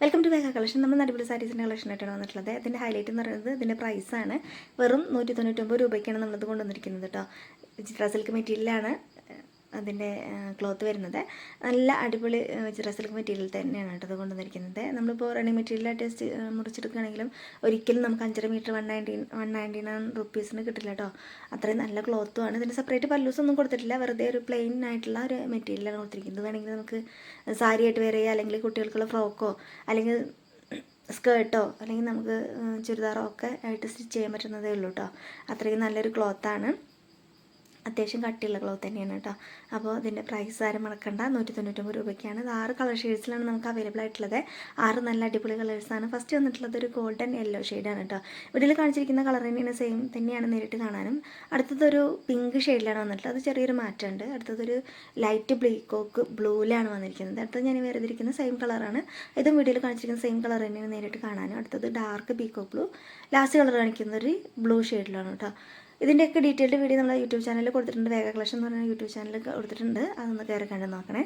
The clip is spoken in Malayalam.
വെൽക്കം ടു വേഗ കളക്ഷൻ. നമ്മൾ അടിപൊളി സാരീസിൻ്റെ കളക്ഷനായിട്ടാണ് വന്നിട്ടുള്ളത്. ഇതിൻ്റെ ഹൈലൈറ്റ് എന്ന് പറയുന്നത് ഇതിൻ്റെ പ്രൈസാണ്. വെറും 199 രൂപയ്ക്കാണ് നമ്മളത് കൊണ്ടുവന്നിരിക്കുന്നത് കേട്ടോ. ചിത്ര സിൽക്ക് മെറ്റീരിയലാണ് അതിൻ്റെ ക്ലോത്ത് വരുന്നത്. നല്ല അടിപൊളി ചിത്ര സിൽക്ക് മെറ്റീരിയൽ തന്നെയാണ് കേട്ടോ അത് കൊണ്ടുവന്നിരിക്കുന്നത്. നമ്മളിപ്പോൾ റണ്ണിങ് മെറ്റീരിയലായിട്ട് മുറിച്ചെടുക്കുകയാണെങ്കിലും ഒരിക്കലും നമുക്ക് 5.5 മീറ്റർ 199 റുപ്പീസിന് കിട്ടില്ല കേട്ടോ. അത്രയും നല്ല ക്ലോത്തുമാണ്. ഇതിൻ്റെ സെപ്പറേറ്റ് പല്ലൂസ് ഒന്നും കൊടുത്തിട്ടില്ല. വെറുതെ ഒരു പ്ലെയിൻ ആയിട്ടുള്ള ഒരു മെറ്റീരിയലാണ് കൊടുത്തിരിക്കുന്നത്. വേണമെങ്കിൽ നമുക്ക് സാരിയായിട്ട് വെയർ ചെയ്യുക, അല്ലെങ്കിൽ കുട്ടികൾക്കുള്ള ഫ്രോക്കോ, അല്ലെങ്കിൽ സ്കേർട്ടോ, അല്ലെങ്കിൽ നമുക്ക് ചുരിദാറോ ഒക്കെ ആയിട്ട് സ്റ്റിച്ച് ചെയ്യാൻ പറ്റുന്നതേ ഉള്ളൂ കേട്ടോ. അത്രയും നല്ലൊരു ക്ലോത്താണ്. അത്യാവശ്യം കട്ടിയുള്ള ക്ലോത്ത് തന്നെയാണ് കേട്ടോ. അപ്പോൾ ഇതിൻ്റെ പ്രൈസ് ആരും മറക്കണ്ട, 199 രൂപയ്ക്കാണ്. ഇത് 6 കളർ ഷെയ്ഡ്സിലാണ് നമുക്ക് അവൈലബിൾ ആയിട്ടുള്ളത്. 6 നല്ല അടിപൊളി കളേഴ്സാണ്. ഫസ്റ്റ് വന്നിട്ടുള്ളത് ഒരു ഗോൾഡൻ യെല്ലോ ഷെയ്ഡാണ് കേട്ടോ. വീട്ടിൽ കാണിച്ചിരിക്കുന്ന കളർ തന്നെയാണ്, സെയിം തന്നെയാണ് നേരിട്ട് കാണാനും. അടുത്തതൊരു പിങ്ക് ഷെയ്ഡിലാണ് വന്നിട്ടുള്ളത്. അത് ചെറിയൊരു മാറ്റമുണ്ട്. അടുത്തതൊരു ലൈറ്റ് ബ്ലീക്കോക്ക് ബ്ലൂവിലാണ് വന്നിരിക്കുന്നത്. അടുത്തത് ഞാൻ വേർതിരിക്കുന്ന സെയിം കളറാണ്. ഇതും വീഡിയോയിൽ കാണിച്ചിരിക്കുന്ന സെയിം കളർ തന്നെയാണ് നേരിട്ട് കാണാനും. അടുത്തത് dark peacock blue, last colour കാണിക്കുന്ന ഒരു ബ്ലൂ ഷെയ്ഡിലാണ് കേട്ടോ. ഇതിൻ്റെയൊക്കെ ഡീറ്റെയിൽഡ് വീഡിയോ നമ്മൾ യൂട്യൂബ് ചാനലിൽ കൊടുത്തിട്ടുണ്ട്. വേഗ കളക്ഷൻ എന്ന് പറയുന്ന യൂട്യൂബ് ചാനലിൽ കൊടുത്തിട്ടുണ്ട്. അതൊന്ന് കയറി കണ്ട് നോക്കണേ.